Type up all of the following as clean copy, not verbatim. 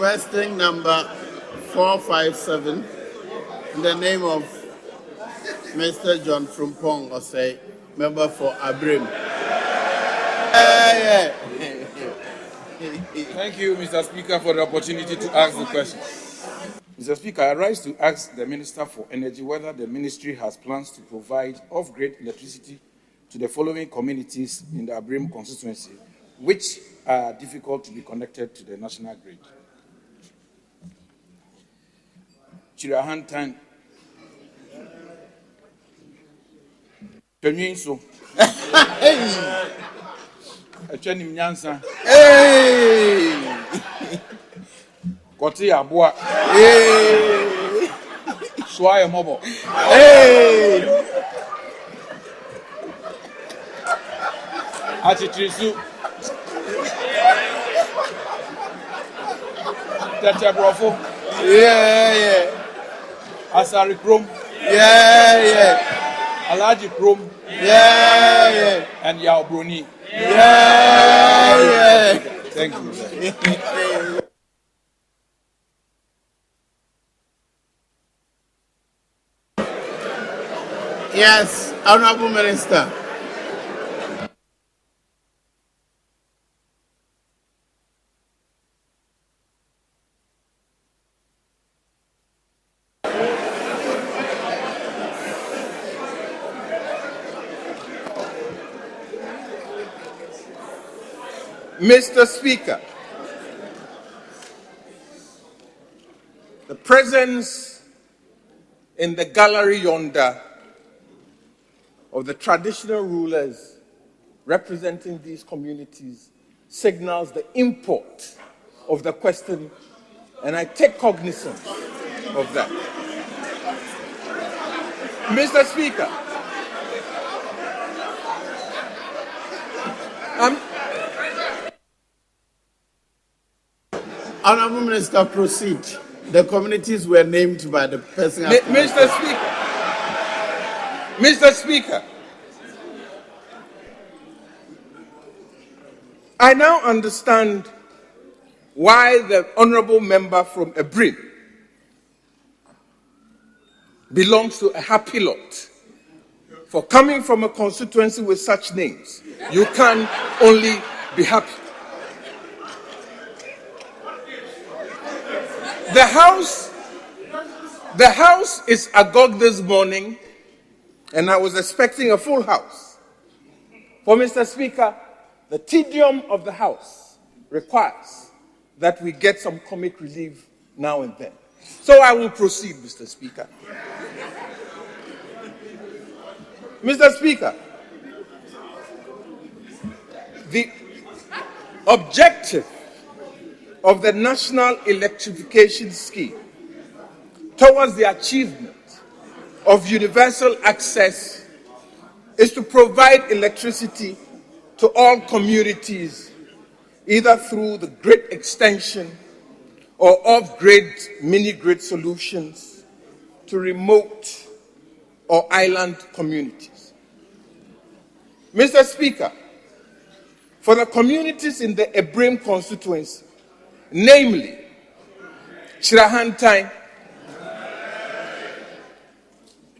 Question number 457, in the name of Mr. John Frimpong Osei, member for Abriem. Thank you, Mr. Speaker, for the opportunity to ask the question. Mr. Speaker, I rise to ask the Minister for Energy whether the ministry has plans to provide off-grid electricity to the following communities in the Abriem constituency, which are difficult to be connected to the national grid. Chirahantan, Penyinso, Echenim Nyansa, Koti Abua, Swaya Mobo, Achitrisu, Tetebrofo, Asare-Menyah, Alaji Chrome, and Yao Bruni. Thank you. Yes, Honorable Minister. Mr. Speaker, the presence in the gallery yonder of the traditional rulers representing these communities signals the import of the question, and I take cognizance of that. Mr. Speaker, Honorable Minister, proceed. The communities were named by the person. Mr. Speaker, I now understand why the honorable member from Abriem belongs to a happy lot. For coming from a constituency with such names, you can only be happy. The House is agog this morning, and I was expecting a full House. For Mr. Speaker, the tedium of the House requires that we get some comic relief now and then. So I will proceed, Mr. Speaker. Mr. Speaker, the objective of the National Electrification Scheme towards the achievement of universal access is to provide electricity to all communities, either through the grid extension or off-grid mini-grid solutions to remote or island communities. Mr. Speaker, for the communities in the Abriem constituency, namely Chirahantan,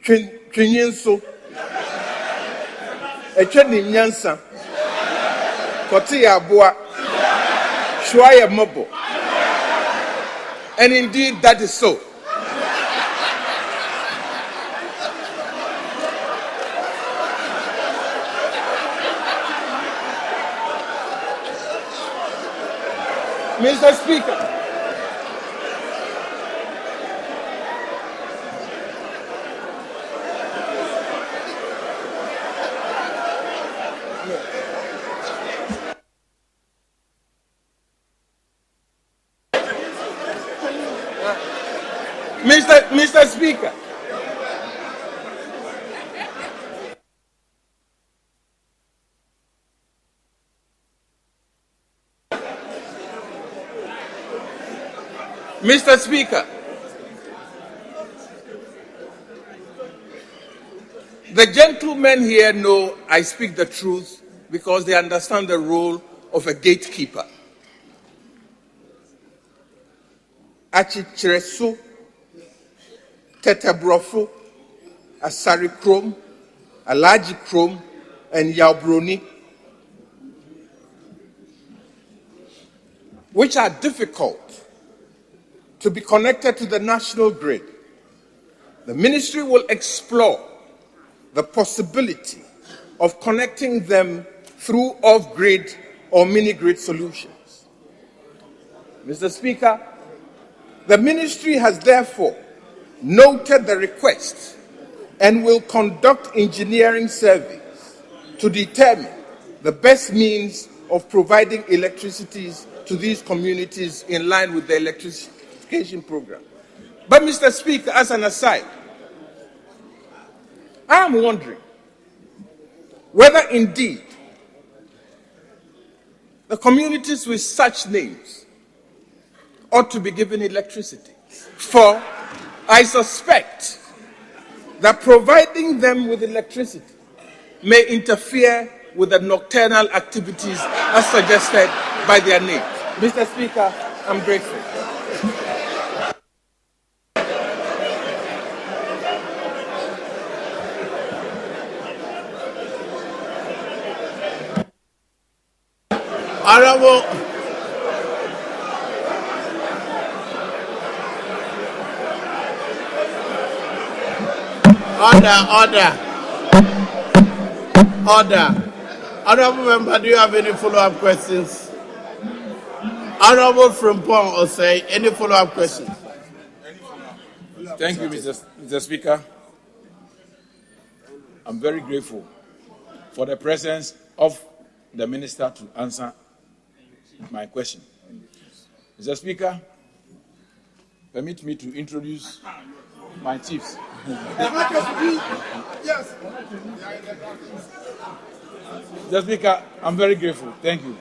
Twinyinso, Echenim Nyansa, Koti Abua, Swaya Mobo. And indeed, that is so. Mr. Speaker, Mr. Speaker, Mr. Speaker, the gentlemen here know I speak the truth because they understand the role of a gatekeeper. Achichyerɛso, Tetebrɔfo, Asare-Krom, Alhaji-Krom, and Yawbroni, which are difficult to be connected to the national grid. The ministry will explore the possibility of connecting them through off-grid or mini-grid solutions. Mr. Speaker, the ministry has therefore noted the request and will conduct engineering surveys to determine the best means of providing electricity to these communities in line with the electrification program. But, Mr. Speaker, as an aside, I am wondering whether indeed the communities with such names ought to be given electricity. For I suspect that providing them with electricity may interfere with the nocturnal activities as suggested by their names. Mr. Speaker, I'm grateful. Honorable, order. Honorable member, do you have any follow-up questions? Honorable Frimpong Osei, any follow-up questions? Thank you, Mr. Speaker. I'm very grateful for the presence of the minister to answer my question. Mr. Speaker, permit me to introduce my chiefs. Yes. Mr. Speaker, I'm very grateful. Thank you.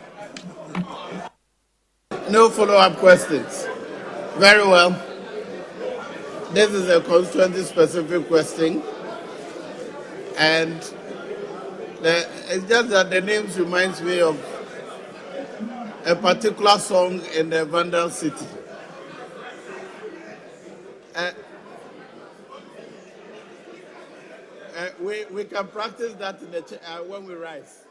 No follow-up questions. Very well. This is a constituency-specific question, and it's just that the names reminds me of a particular song in the Vandal City. We can practice that in the when we rise.